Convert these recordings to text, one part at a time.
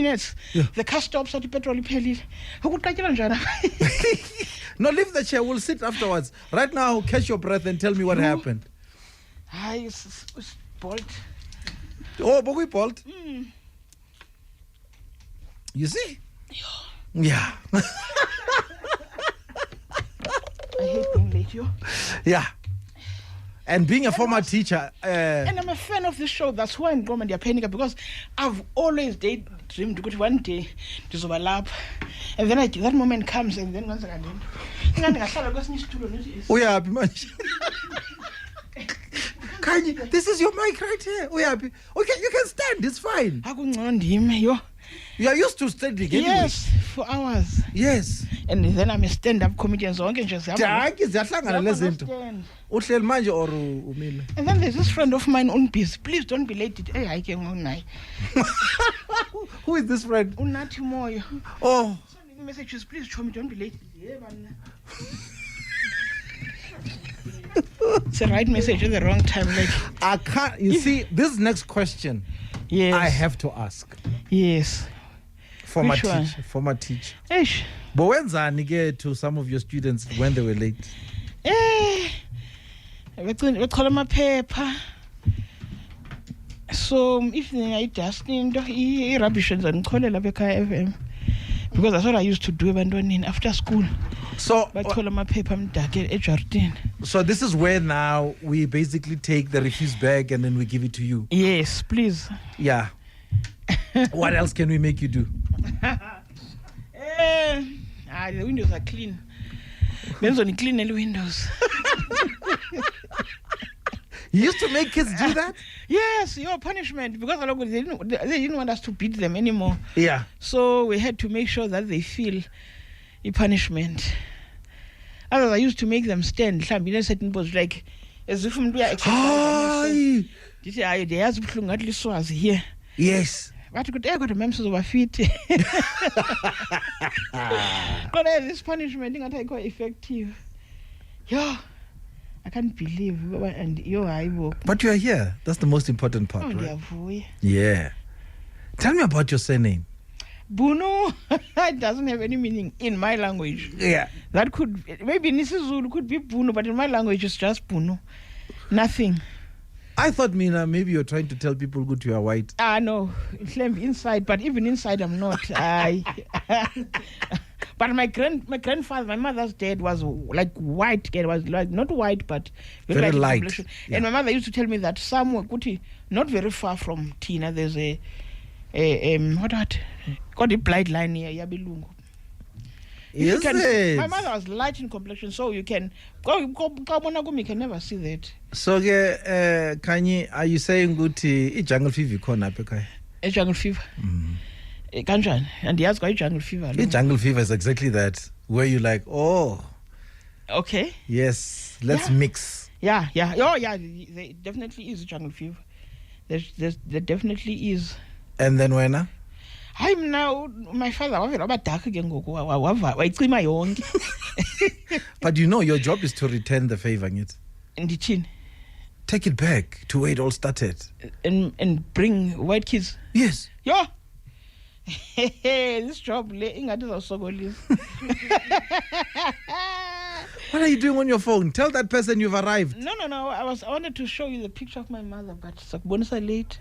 minutes. The car stops at the petrol pellet. No, leave the chair. We'll sit afterwards. Right now, catch your breath and tell me what happened. It's bolt. Oh, but we bolt. You see? Yeah. I hate being late, yo. Yeah. And being a former teacher. And I'm a fan of this show. That's why I'm going to panic, because I've always daydreamed to go to one day to overlap. And then that moment comes, and then once again, Kanye, this is your mic right here. Okay, you can stand. It's fine. You are used to standing anyway. Yes, for hours. Yes. And then I'm a stand-up comedian. So I can just and then there's this friend of mine on busy. Please don't be late. Hey, I can Who is this friend? Oh. Sending messages, please show me, don't be late. It's the right message at the wrong time. Like, I can't. You see, this next question, yes, I have to ask. Yes. Former teacher. But when's I to some of your students when they were late? We call them a paper. So if I just need rubbish and call it FM, because that's what I used to do when after school. So I call them a paper. So this is where now we basically take the refuse bag and then we give it to you. Yes, please. Yeah. What else can we make you do? The windows are clean. There's only clean the windows. You used to make kids do that? Yes, your punishment, because they didn't want us to beat them anymore. Yeah. So we had to make sure that they feel the punishment. Otherwise, I used to make them stand. Certain pose, like as if we are exercising. Here. Yes. But could I got a members of our feet? But this punishment is quite effective. Yo, I can't believe and But you are here. That's the most important part, right? Yeah. Tell me about your surname. Bunu. It doesn't have any meaning in my language. Yeah. That could maybe in Zulu could be Bunu, but in my language it's just Bunu. Nothing. I thought, Mina, maybe you're trying to tell people good you are white. No, inside, but even inside I'm not. But my grandfather, my mother's dad was like white. It was like not white, but very light. Yeah. And my mother used to tell me that somewhere, not very far from Tina, there's a got a blind line here, Yabilungu. Is it? My mother was light in complexion, so you can you can never see that. So, Kanye, are you saying good jungle fever? A jungle fever. Kanjan, and he has got jungle fever. Jungle fever is exactly that, where you like, oh, okay, yes, let's mix. Yeah. Oh, yeah. There definitely is jungle fever. There definitely is. And then when? I'm now my father. But you know, your job is to return the favor, it. And the chin. Take it back to where it all started. And bring white kids. Yes. Yo. This job. What are you doing on your phone? Tell that person you've arrived. No. I wanted to show you the picture of my mother, but it's bonus late.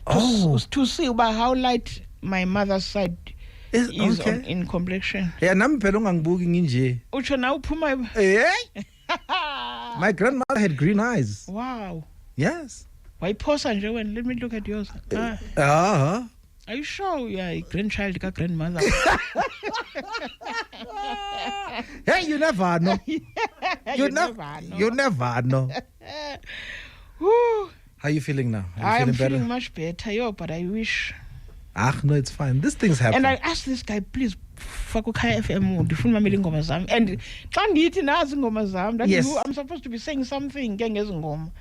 To see about how light my mother's side is okay. In complexion. Yeah, my grandmother had green eyes. Wow. Yes. Why pause and let me look at yours. Are you sure you are a grandchild, a grandmother? Hey, you never know. You never know. How are you feeling now? I'm feeling much better, but I wish. No, it's fine. These things happen. And I asked this guy, please, FM, and yes. I'm supposed to be saying something.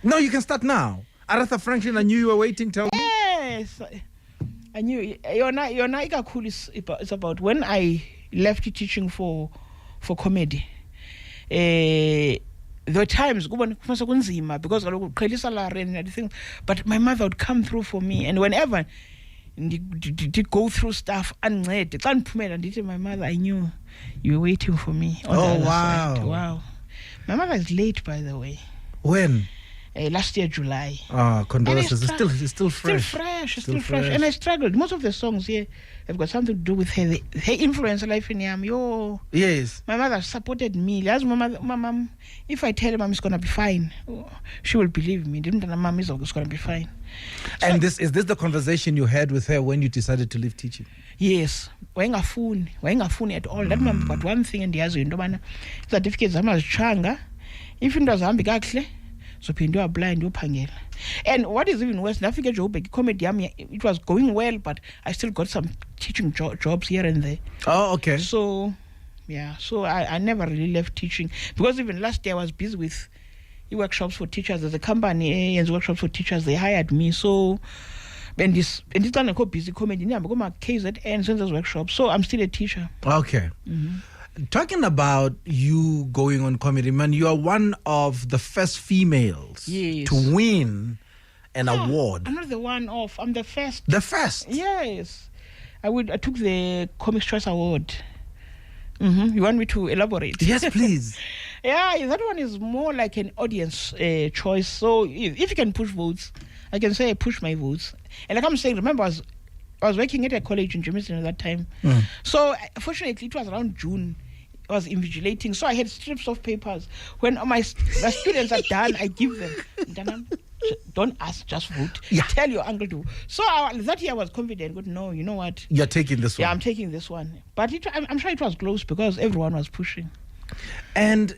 No, you can start now. Aretha Franklin, I knew you were waiting. Tell me. Yes, I knew. It's about when I left teaching for comedy. There were times because I salary and everything, but my mother would come through for me, and whenever go through stuff and my mother, I knew you were waiting for me. Oh, wow. Side. Wow. My mother is late, by the way. When? Last year, July. Condolences. It's still fresh. Still fresh. And I struggled. Most of the songs here have got something to do with her influence life in Yam. Yes. My mother supported me. As my mom, if I tell her mom is going to be fine, she will believe me. Didn't know mom is going to be fine. And is this the conversation you had with her when you decided to leave teaching? Yes. Wayengafuni at all. That mom got one thing and the other. Certificates changa. If it does ambigakle. So Pindo apply and uphangela. And what is even worse, Africa job comedy, it was going well, but I still got some teaching jobs here and there. Oh, okay. So yeah, so I never really left teaching, because even last year I was busy with workshops for teachers. There's a company and workshops for teachers, they hired me. So and this kind of busy comedy, I'm going to KZN Centers workshop. So I'm still a teacher. Okay. Mm-hmm. Talking about you going on comedy, man, you are one of the first females to win an award. I'm not the one off. I'm the first. The first? Yes. I took the Comics Choice Award. Mm-hmm. You want me to elaborate? Yes, please. Yeah, that one is more like an audience choice. So if you can push votes, I can say I push my votes. And like I'm saying, remember, I was working at a college in Jamestown at that time. So fortunately, it was around June. I was invigilating, so I had strips of papers. When my students are done, I give them. Don't ask, just vote. Yeah. Tell your uncle to. So that year I was confident. But no, you know what? You're taking this one. Yeah, I'm taking this one. But I'm sure it was close because everyone was pushing. And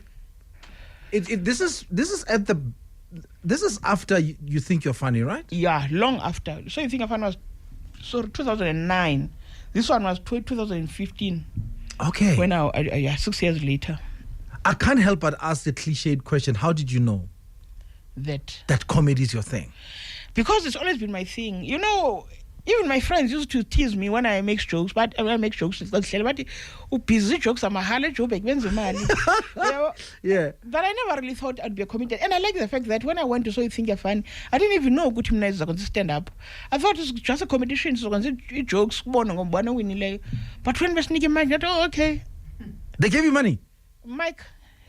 this is after you think you're funny, right? Yeah, long after. So you think you're funny was 2009. This one was 2015. Okay. When 6 years later. I can't help but ask the cliched question. How did you know that comedy is your thing? Because it's always been my thing. You know, even my friends used to tease me when I make jokes. But when I make jokes, it's not celebrity. Busy jokes, I'm a harlot joke. Yeah. But I never really thought I'd be a comedian. And I like the fact that when I went to So You Think You're Fun, I didn't even know good hymn is going to stand up. I thought it was just a competition. So I said jokes. But when we sneaking mic, okay. They gave you money? Mic.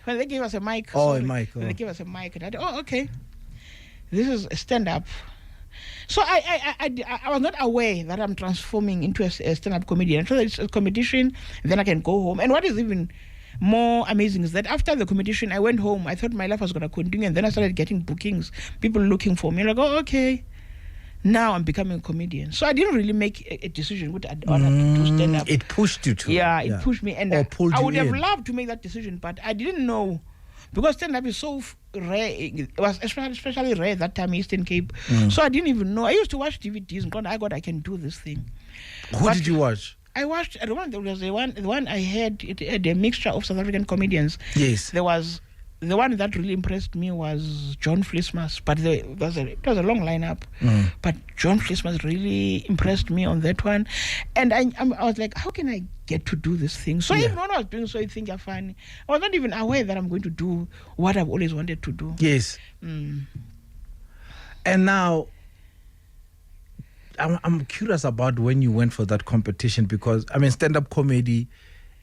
When they gave us a mic. Oh, a mic. When they gave us a mic. And okay. This is a stand-up. So I was not aware that I'm transforming into a stand-up comedian. I thought it's a competition, then I can go home. And what is even more amazing is that after the competition, I went home. I thought my life was going to continue, and then I started getting bookings, people looking for me. Like, okay, now I'm becoming a comedian. So I didn't really make a decision what I'd to stand up. It pushed you to. Yeah, it pushed me. And I would have loved to make that decision, but I didn't know. Because stand-up is so rare. It was especially rare that time in Eastern Cape. So I didn't even know. I used to watch DVDs and God, I can do this thing. Who did you watch? I watched, there was the one I had, it had a mixture of South African comedians. Yes. There was, the one that really impressed me was John Flismas, but it was a long lineup. But John Flismas really impressed me on that one. And I was like, how can I get to do this thing? So even when I was doing So You Think You're Funny, I was not even aware that I'm going to do what I've always wanted to do. Yes. And now, I'm curious about when you went for that competition, because, I mean, stand-up comedy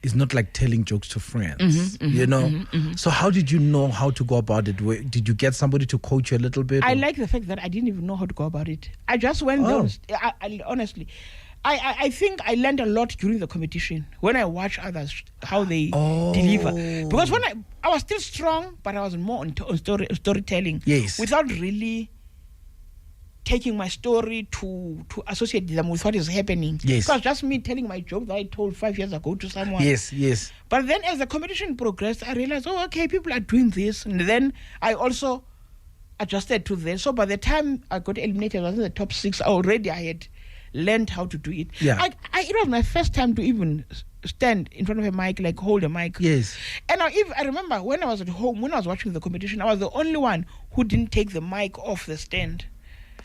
is not like telling jokes to friends, you know? So how did you know how to go about it? Did you get somebody to coach you a little bit? I like the fact that I didn't even know how to go about it. I just went there. Honestly, I think I learned a lot during the competition when I watch others, how they deliver. Because when I was still strong, but I was more on storytelling. Yes. Without really taking my story to associate them with what is happening. Yes. It was just me telling my joke that I told 5 years ago to someone. Yes. But then as the competition progressed, I realized, okay, people are doing this. And then I also adjusted to this. So by the time I got eliminated, I was in the top 6. I had learned how to do it. Yeah. It was my first time to even stand in front of a mic, like hold a mic. Yes. And I remember when I was at home, when I was watching the competition, I was the only one who didn't take the mic off the stand.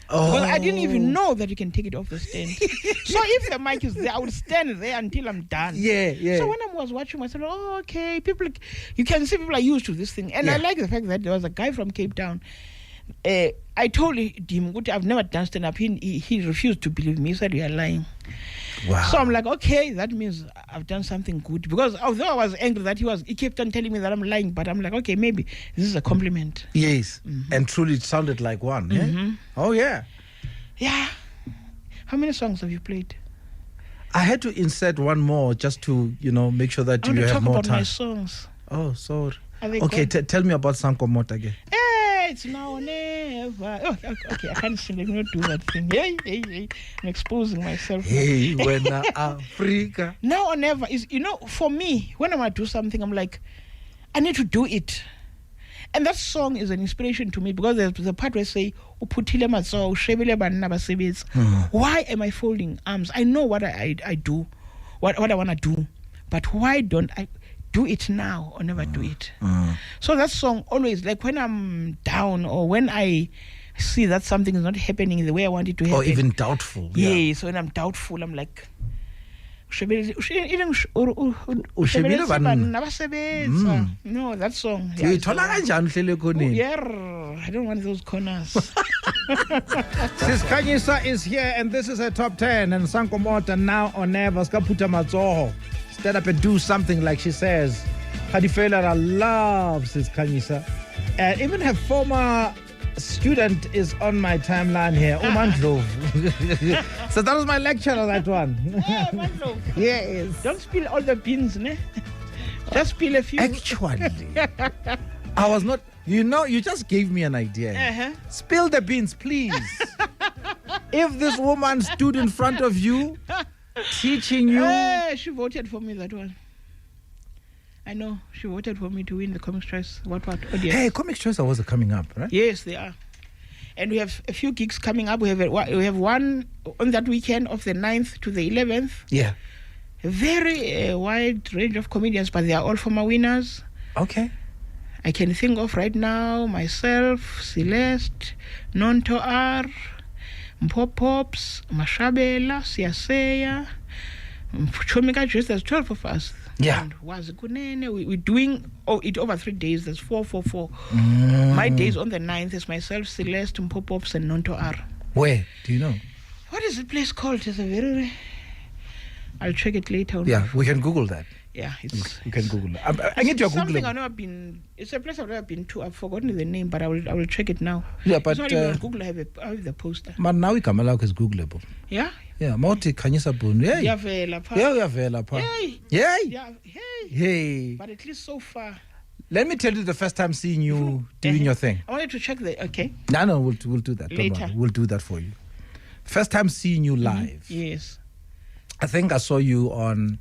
Because I didn't even know that you can take it off the stand. So if the mic is there, I would stand there until I'm done. Yeah. So when I was watching, I said, okay, you can see people are used to this thing. And I like the fact that there was a guy from Cape Town I told him, I've never done stand-up. He refused to believe me. He said, "You are lying." Wow. So I'm like, okay, that means I've done something good. Because although I was angry that he kept on telling me that I'm lying, but I'm like, okay, maybe this is a compliment. Yes. And truly it sounded like one. Yeah? Oh, yeah. Yeah. How many songs have you played? I had to insert one more just to, make sure that I want you to have talk more about time. my songs. Oh, sorry. Are they Okay, gone? tell me about Sanko Mota again. Hey, it's now or never. Oh, okay, I can't sing. Let me not do that thing. Hey. I'm exposing myself. Hey, when Africa. Now or never is, for me, when I want to do something, I'm like, I need to do it. And that song is an inspiration to me because there's the part where I say, "Uphutile matsoho, ushebile banna basebenzi." Why am I folding arms? I know what I do, what I want to do, but why don't I do it now or never do it? So that song always, like when I'm down or when I see that something is not happening the way I want it to happen. Or even doubtful. Yeah, so when I'm doubtful, I'm like, no, that song. Yeah, I don't want those corners. Sis Khanyisa is here, and this is her top 10. And Sanko Mota, now or never. Skaputa matsoho. Stand up and do something, like she says. Hadifela loves Sis Khanyisa. And even her former student is on my timeline here. Mandlo. So that was my lecture on that one. Hey, Mandlo. Yes. Don't spill all the beans, ne? Just spill a few. Actually, I was not. You just gave me an idea. Spill the beans, please. If this woman stood in front of you, teaching you. She voted for me, that one. I know. She voted for me to win the Comics Choice. What? Audience. Hey, Comics Choice Awards are coming up, right? Yes, they are. And we have a few gigs coming up. We have one on that weekend of the 9th to the 11th. Yeah. A very wide range of comedians, but they are all former winners. Okay. I can think of right now myself, Celeste, Nonto R, Mpopops, Mojapelo, Siaseya, Chomika. Just there's 12 of us. Yeah. And we're doing it over 3 days. There's 4. My days on the 9th is myself, Celeste, Mpopops, and Nonto R. Where? Do you know? What is the place called? It's a very... I'll check it later. Yeah, we can Google that. Yeah, You can Google it. I get your Google. Something I've never been. It's a place I've never been to. I've forgotten the name, but I will check it now. Yeah, but it's not even on Google. I have the poster. But now Kamala is Googleable. Yeah. Yeah, Moti Khanyisa Bunu. Yeah. Hey. But at least so far. Let me tell you the first time seeing you doing your thing. I wanted to check okay. No, we'll do that. Later. We'll do that for you. First time seeing you live. Yes. I think I saw you on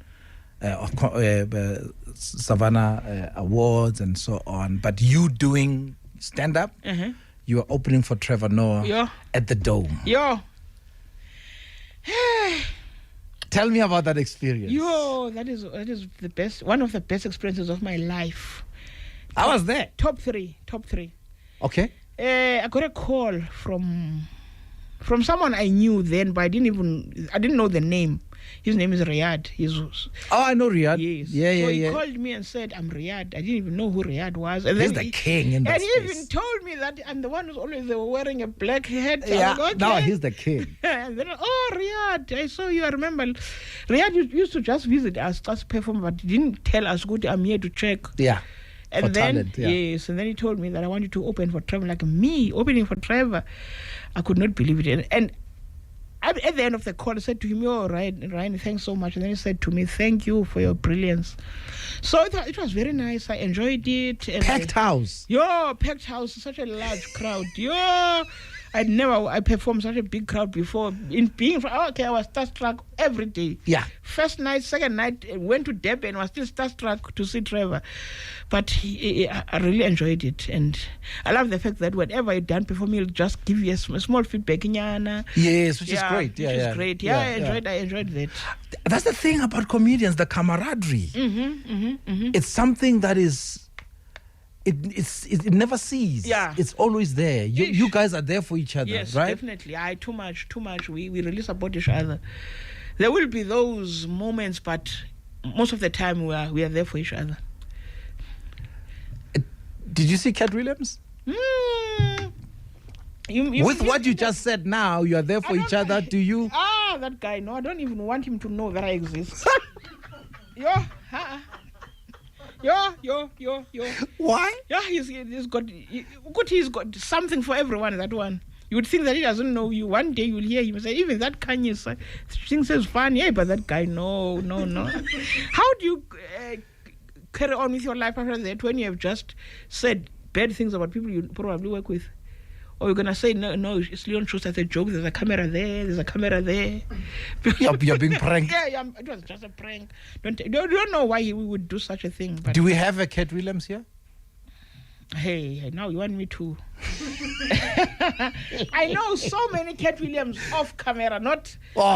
Savannah Awards and so on. But you doing stand-up, you were opening for Trevor Noah at the Dome. Tell me about that experience. That is the best, one of the best experiences of my life. I was there. Top three. Okay. I got a call from someone I knew then, but I didn't know the name. His name is Riyadh. I know Riyadh. Yes. Yeah. He called me and said, "I'm Riyadh." I didn't even know who Riyadh was. And He's then the king in that space. And he even told me that I'm the one who's always wearing a black hat. Yeah, like, okay. now he's the king. And then, Riyadh, I saw you. I remember Riyadh used to just visit us, just perform, but he didn't tell us, "Good, I'm here to check." Yeah. And then, talent, yeah. Yes, and then he told me that I wanted to open for Trevor. Like me, opening for Trevor. I could not believe it. And at the end of the call, I said to him, Ryan, thanks so much. And then he said to me, "Thank you for your brilliance." So it was very nice. I enjoyed it. And packed house. Packed house, such a large crowd. I performed such a big crowd before. I was starstruck every day. Yeah. First night, second night, went to Durban, was still starstruck to see Trevor. But I really enjoyed it. And I love the fact that whatever you've done before me, he'll just give you a small feedback. Yes, which is great. Which is great. Yeah, I enjoyed that. That's the thing about comedians, the camaraderie. It's something that is... It never ceases. Yeah. It's always there. You guys are there for each other, yes, right? Definitely. Too much. We really support each other. There will be those moments, but most of the time we are there for each other. Did you see Cat Williams? With what you just said now, you are there for each other. Do you? That guy, no, I don't even want him to know that I exist. Yo. Why? Yeah, he's got something for everyone, that one. You would think that he doesn't know you. One day you'll hear him say, even that Khanyisa thinks it's fun. Yeah, but that guy, no. How do you carry on with your life after that when you have just said bad things about people you probably work with? Or you're going to say, no, it's Leon Schuster, that's a joke, there's a camera there. You're being pranked. Yeah, it was just a prank. Don't know why we would do such a thing. But do we have a Cat Williams here? Hey, now you want me to? I know so many Cat Williams off camera, I've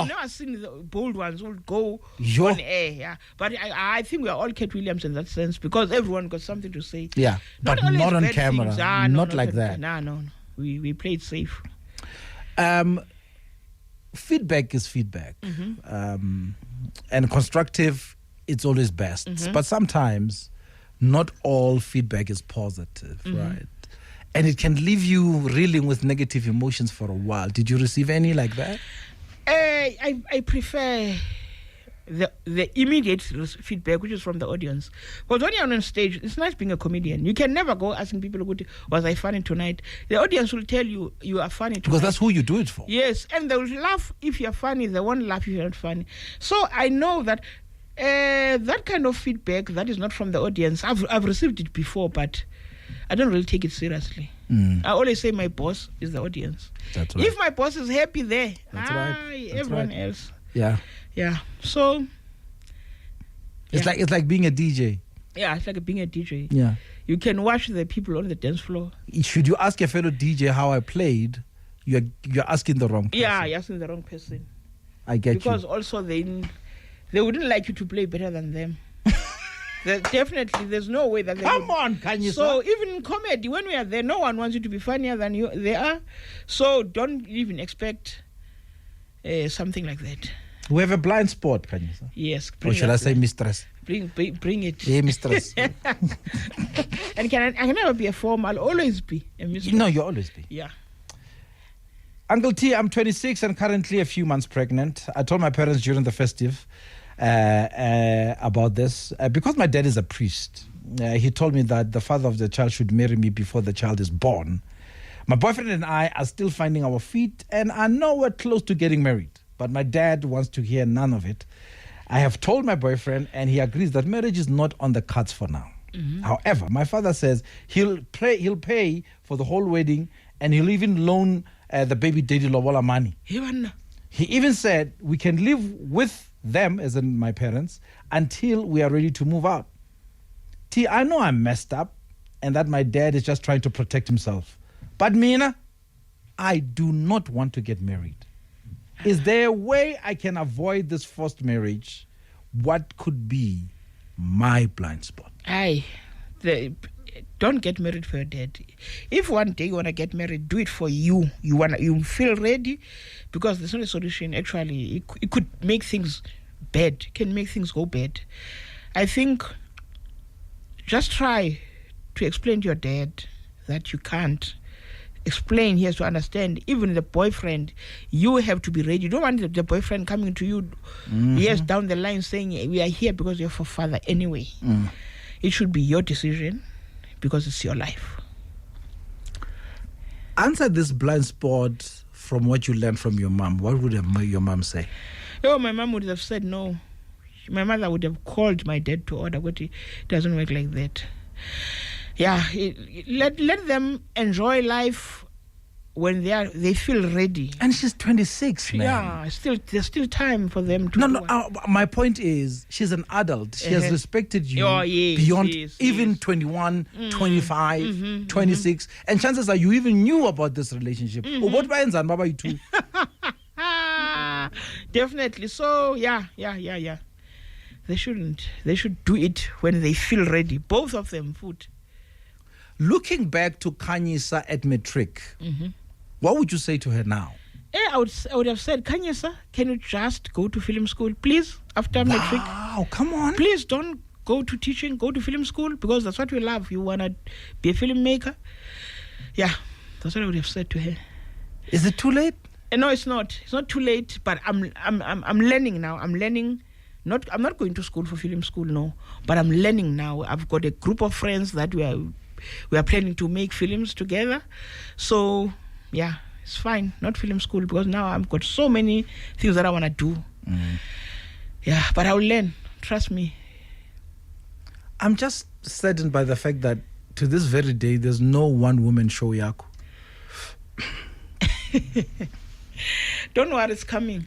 never seen the bold ones who go on air, yeah. But I think we are all Cat Williams in that sense, because everyone got something to say. Yeah, but not on camera. Not like that. No. We played safe. Feedback is feedback. And constructive, it's always best. But sometimes not all feedback is positive, right? And it can leave you reeling with negative emotions for a while. Did you receive any like that? I prefer the immediate feedback, which is from the audience. Because when you're on stage, it's nice being a comedian. You can never go asking people, was I funny tonight? The audience will tell you are funny tonight. Because that's who you do it for. Yes, and they will laugh if you're funny. They won't laugh if you're not funny. So I know that that kind of feedback that is not from the audience, I've received it before, but I don't really take it seriously. I always say my boss is the audience. That's right. If my boss is happy there, everyone else. Yeah. So it's like being a DJ. Yeah, it's like being a DJ. Yeah. You can watch the people on the dance floor. Should you ask a fellow DJ how I played, you're asking the wrong person. Yeah, you're asking the wrong person. I get you. Because also they wouldn't like you to play better than them. Definitely, there's no way that they Come on, Khanyisa. So even in comedy, when we are there, no one wants you to be funnier than they are. So don't even expect something like that. We have a blind spot, Khanyisa. Yes. Or should I say mistress? Bring it. Yeah, mistress. And I can never be a form. I'll always be a mistress. No, you'll always be. Yeah. Uncle T, I'm 26 and currently a few months pregnant. I told my parents during the festive about this because my dad is a priest. He told me that the father of the child should marry me before the child is born. My boyfriend and I are still finding our feet and are nowhere close to getting married. But my dad wants to hear none of it. I have told my boyfriend and he agrees that marriage is not on the cards for now. However, my father says he'll pay for the whole wedding and he'll even loan the baby daddy lobola money. He even said we can live with them, as in my parents, until we are ready to move out. T, I know I'm messed up and that my dad is just trying to protect himself. But Mina, I do not want to get married. Is there a way I can avoid this forced marriage? What could be my blind spot? Don't get married for your dad. If one day you want to get married, do it for you. You feel ready, because there's not a solution. Actually, it could make things bad. It can make things go bad. I think just try to explain to your dad that you can't. Explain, he has to understand. Even the boyfriend, you have to be ready. You don't want the boyfriend coming to you years down the line saying, we are here because you're for father anyway. It should be your decision because it's your life. Answer this blind spot from what you learned from your mom. What would your mom say? Oh, my mom would have said no. My mother would have called my dad to order, but it doesn't work like that. Yeah, let them enjoy life when they feel ready. And she's 26, man. Yeah, there's still time for them to. No. My point is, she's an adult. She has respected you beyond even 21, 25, 26. And chances are you even knew about this relationship. What and Baba you too? Definitely. So yeah. They shouldn't. They should do it when they feel ready. Both of them, food. Looking back to Khanyisa at matric, what would you say to her now? I would have said, Khanyisa, can you just go to film school, please, after matric? Wow, come on. Please don't go to teaching, go to film school, because that's what you love. You want to be a filmmaker. Yeah, that's what I would have said to her. Is it too late? No, it's not. It's not too late. But I'm learning now. I'm learning. I'm not going to school for film school, no. But I'm learning now. I've got a group of friends that we are planning to make films together. So yeah, it's fine. Not film school, because now I've got so many things that I want to do. Yeah, but I'll learn. Trust me. I'm just saddened by the fact that to this very day, there's no one woman show yako. Don't worry, it's coming.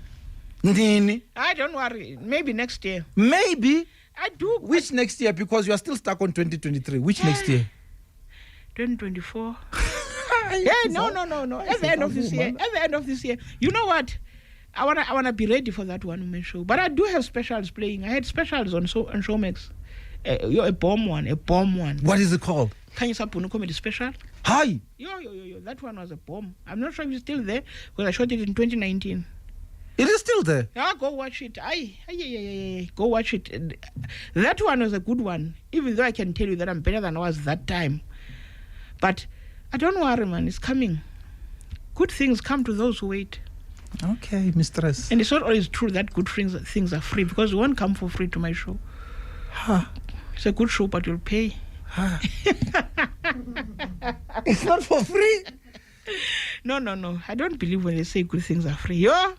Nini? I don't worry. Maybe next year. Maybe. I do. Which next year? Because you are still stuck on 2023. Which next year? 2024. Yeah, no. At the end of this year. You know what? I wanna be ready for that one woman show. But I do have specials playing. I had specials on Showmax. A bomb one. What is it called? Khanyisa Bunu comedy special. Hi. Yo. That one was a bomb. I'm not sure if it's still there, because I shot it in 2019. It is still there. Yeah, go watch it. Go watch it. That one was a good one, even though I can tell you that I'm better than I was that time. But I don't worry, man. It's coming. Good things come to those who wait. Okay, mistress. And it's not always true that good things are free, because you won't come for free to my show. It's a good show, but you'll pay. It's not for free. No. I don't believe when they say good things are free. Yo,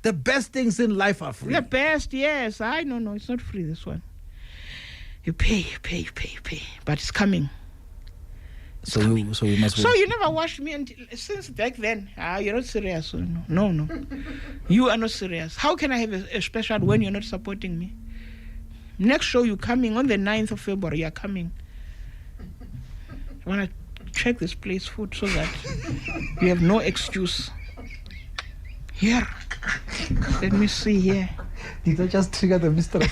the best things in life are free. The best, yes. I no, it's not free. This one, you pay. But it's coming. So you must. So you never watched me since back then. You're not serious. No. You are not serious. How can I have a special when you're not supporting me? Next show you're coming on the 9th of February. You're coming. I want to check this place food so that you have no excuse. Here. Let me see here. Did I just trigger the mistress?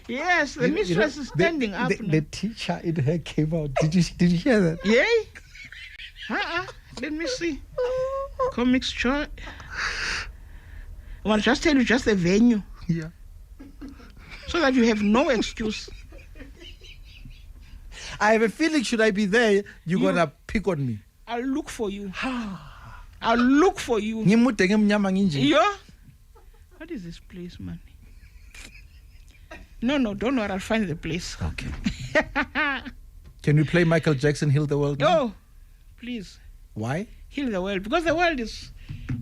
Yes, the mistress is standing up. The teacher in her came out. Did you hear that? Yeah. Let me see. Comics chart. I want to just tell you just the venue. Yeah. So that you have no excuse. I have a feeling, should I be there, you're going to pick on me. I'll look for you. I'll look for you. Yeah? What is this place, man? No, don't worry, I'll find the place. Okay. Can we play Michael Jackson, Heal the World? No, please. Why? Heal the world. Because the world is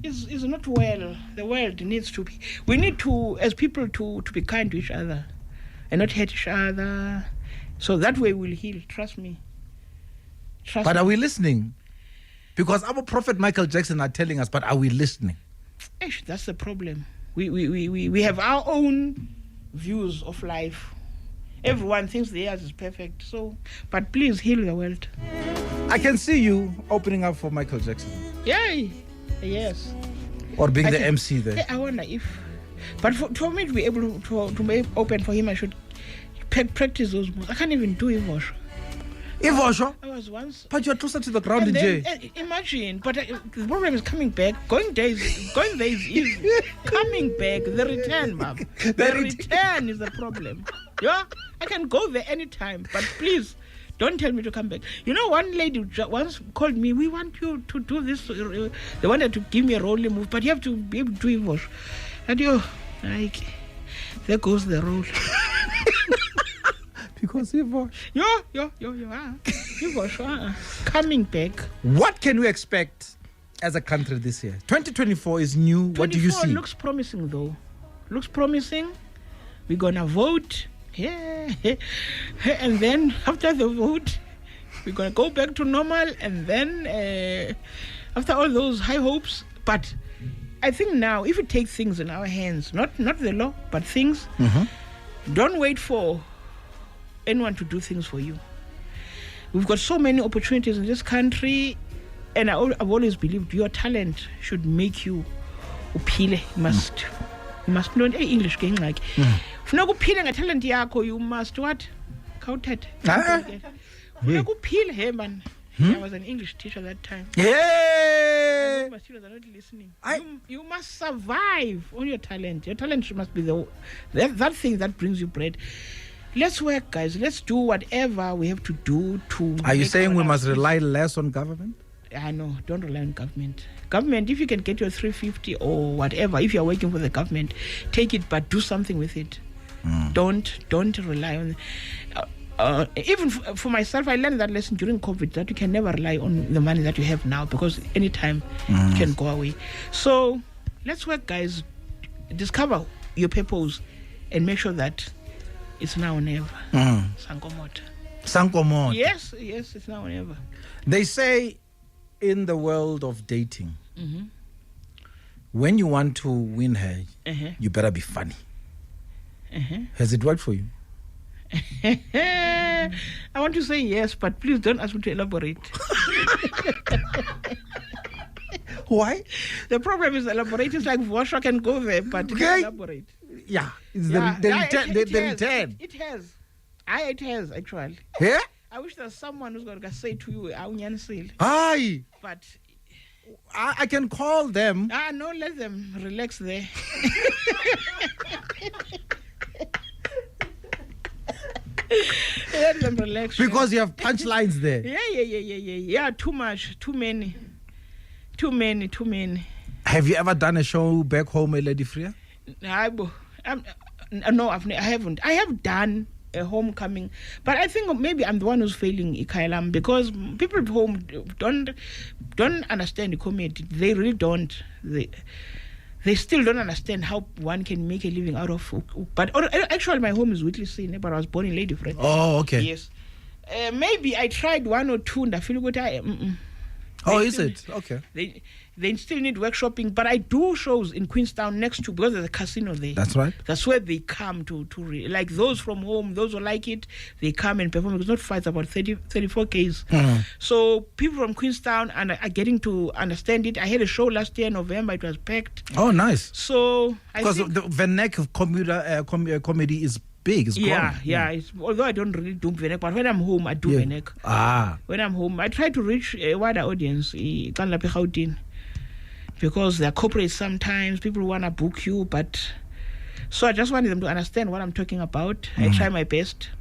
not well. The world needs to be. We need to, as people, to be kind to each other and not hate each other. So that way we'll heal. Trust me. But are we listening? Because our prophet Michael Jackson are telling us, but are we listening? That's the problem. We have our own views of life. Everyone thinks theirs is perfect. So, but please heal the world. I can see you opening up for Michael Jackson. Yay! Yes. Or being the MC there. I wonder if. But for me to be able to be open for him, I should practice those moves. I can't even do Ivosho. Ivosho? I was once. But you're closer to the ground in jail. Imagine. But the problem is coming back. Going there is easy. Coming back. The return, ma'am. The return is the problem. Yeah? I can go there anytime. But please, don't tell me to come back. You know, one lady once called me, we want you to do this. They wanted to give me a role move, but you have to be able to do Ivosho. And there goes the role. Because Ivosho. Ivosho, coming back. What can we expect as a country this year? 2024 is new. What do you see? Looks promising, though. Looks promising. We're going to vote. Yeah. And then after the vote, we're going to go back to normal. And then after all those high hopes. But I think now, if we take things in our hands, not the law, but things, don't wait for anyone to do things for you. We've got so many opportunities in this country, and I've always believed your talent should make you uphile. You must know English game like. Funeka uphile ngetalent yakho, you must what? Counted. Funeka uphile, hey man. I was an English teacher that time. Yeah. My students are not listening. You must survive on your talent. Your talent must be that thing that brings you bread. Let's work, guys. Let's do whatever we have to do to. Are you saying we must rely less on government? I know. Don't rely on government. Government, if you can get your 350 or whatever, if you're working for the government, take it, but do something with it. Don't rely on even for myself, I learned that lesson during COVID, that you can never rely on the money that you have now, because anytime it can go away. So let's work, guys. Discover your purpose and make sure that it's now or never. Sankomota. Yes, it's now or never. They say in the world of dating, when you want to win her, you better be funny. Has it worked for you? I want to say yes, but please don't ask me to elaborate. Why? The problem is elaborating is like Vosha can go there, but elaborate. Yeah, it's the return. It has. It has, actually. Yeah? I wish there's someone who's going to say to you, Aye. But I can call them. No, let them relax there. Let them relax. Because you have punchlines there. Yeah, too much, too many. Have you ever done a show back home, Lady Freya? No, I haven't. I have done a homecoming, but I think maybe I'm the one who's failing Ikailam, because people at home don't understand the comedy. They really don't. They still don't understand how one can make a living out of. But actually, my home is Whitley Scene, but I was born in Lady Freya. Oh, okay. Yes. Maybe I tried one or two, and I feel good. Oh, is it? Okay. They still need workshopping, but I do shows in Queenstown next to, because there's a casino there. That's right. That's where they come to like those from home, those who like it, they come and perform. It's not fights, about 34 Ks. So people from Queenstown are getting to understand it. I had a show last year in November. It was packed. Oh, nice. So because the Vernac comedy is big. It's yeah. Although I don't really do Vernac, but when I'm home, I do Vernac. When I'm home, I try to reach a wider audience. Because they're corporate sometimes, people want to book you, but so I just wanted them to understand what I'm talking about. I try my best.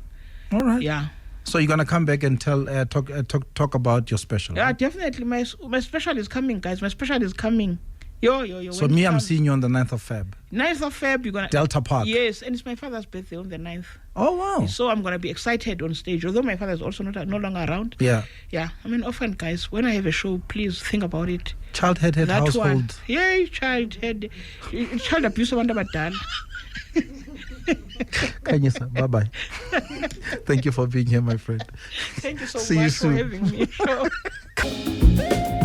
All right. Yeah. So you're gonna come back and talk about your special? Yeah, right? Definitely. My special is coming, guys. My special is coming. Yo. So I'm seeing you on the 9th of Feb. 9th of Feb, you're gonna Delta Park. Yes, and it's my father's birthday on the 9th. Oh wow! So I'm gonna be excited on stage, although my father is also no longer around. Yeah. I'm an orphan, guys. When I have a show, please think about it. Child-head household. One. Yeah, child abuse under badal. Khanyisa, bye-bye. Thank you for being here, my friend. Thank you so See much you for soon. having me.